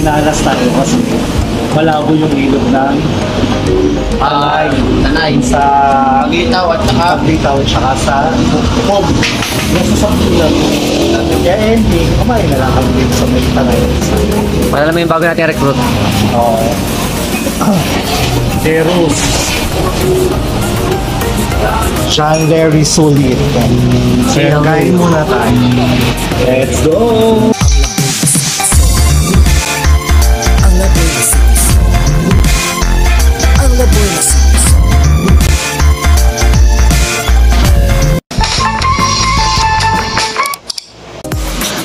Minalas tayo kasi malabo yung ilog ng Tanay sa Paglitaw at saka Paglitaw tsaka sa Pog. Nasa sa Pulag. Kaya ending, kumain na lang kami dito sa may Tanay. Para naman yung bago natin recruit. Oo. Terus. John Larry Sulit. Kaya kain muna tayo. Let's go!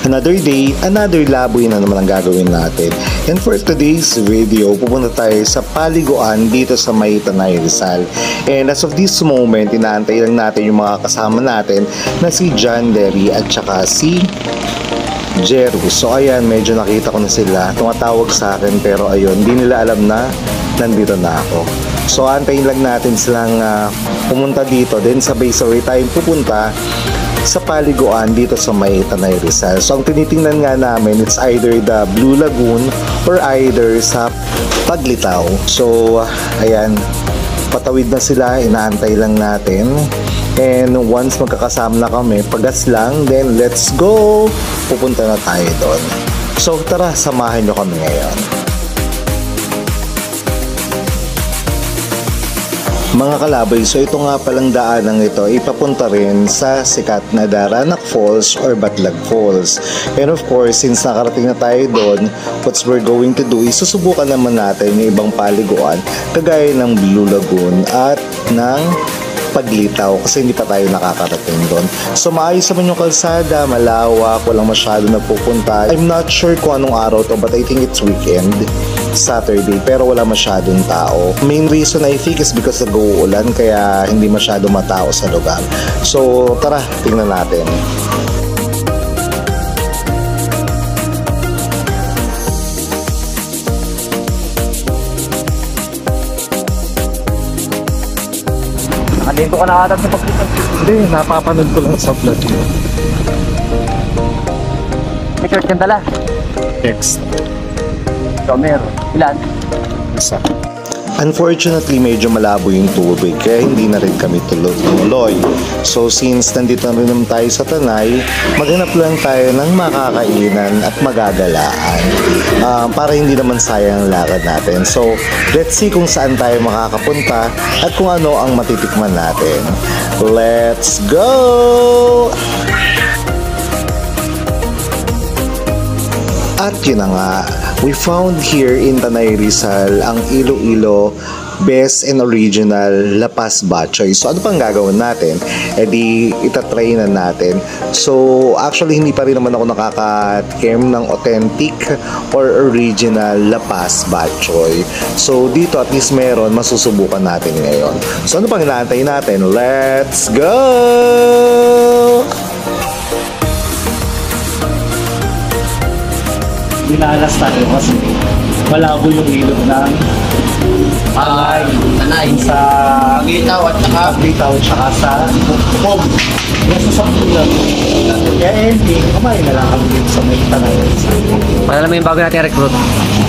Another day, another laboy na naman ang gagawin natin. And for today's video, pupunta tayo sa paliguan dito sa may Tanay, Rizal. And as of this moment, inaantay lang natin yung mga kasama natin na si John Larry at saka si Jeru. So ayan, medyo nakita ko na sila. Tumatawag sa akin pero ayun, hindi nila alam na nandito na ako. So antayin lang natin silang pumunta dito. Then sabay-sabay tayong pupunta sa paliguan dito sa may Tanay, Rizal. So ang tinitingnan nga namin, it's either the Blue Lagoon or either sa Paglitaw. So ayan, patawid na sila, inaantay lang natin. And once magkakasama na kami, pagas lang, then let's go! Pupunta na tayo doon. So tara, samahan nyo kami ngayon. Mga kalaboy, so ito nga palang daanang ito, ipapunta rin sa sikat na Daranac Falls or Batlag Falls. And of course, since nakarating na tayo doon, what we're going to do is susubukan naman natin yung ibang paliguan kagaya ng Blue Lagoon at ng Paglitaw kasi hindi pa tayo nakakarating doon. So maayos naman yung kalsada, malawak, walang masyado nagpupunta. I'm not sure kung anong araw to but I think it's weekend, Saturday, pero wala masyadong tao. Main reason I think is because nag-uulan kaya hindi masyado matao sa lugar. So tara, tingnan natin. Dito ka na ata sa Paglitaw. Hindi, napapanood ko lang sa vlog yun. May short kang dala. Text. So, meron. Ilan? Isa. Unfortunately, medyo malabo yung tubig kaya hindi na rin kami tuloy. So since nandito na rin naman tayo sa Tanay, maghanap lang tayo ng makakainan at magagalaan para hindi naman sayang ang lakad natin. So let's see kung saan tayo makakapunta at kung ano ang matitikman natin. Let's go! At yun na nga, we found here in Tanay, Rizal ang Iloilo Best and Original Lapas Batchoy. So ano pang gagawin natin? E di itatry na natin. So actually hindi pa rin naman ako nakakatikim ng authentic or original Lapas Batchoy. So dito at least meron, masusubukan natin ngayon. So ano pang inaantay natin? Let's go! Minalas tayo kasi malabo yung ilog ng Tanay sa Paglitaw at saka Paglitaw tsaka sa Pog. Nasa sa Pulag. Kaya ending, kumain na lang kami dito sa may Tanay. Para naman yung bago natin recruit.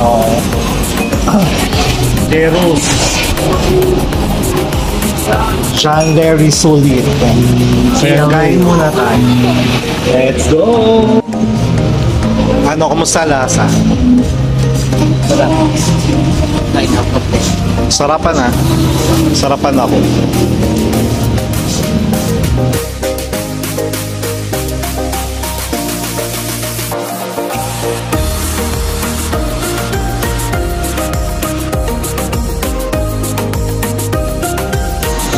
Oo. Terus. John Larry Sulit. Kaya kain muna tayo. Let's go! Ano, kumusta lasa? Sarapan ah. Sarapan ako.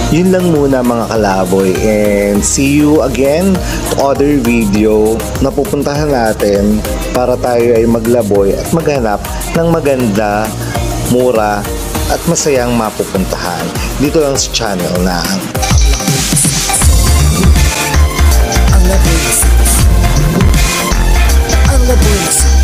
Yun lang muna mga kalaboy and see you again to other video na pupuntahan natin para tayo ay maglaboy at maghanap ng maganda, mura at masayang mapupuntahan dito lang sa channel na Ang Laboy.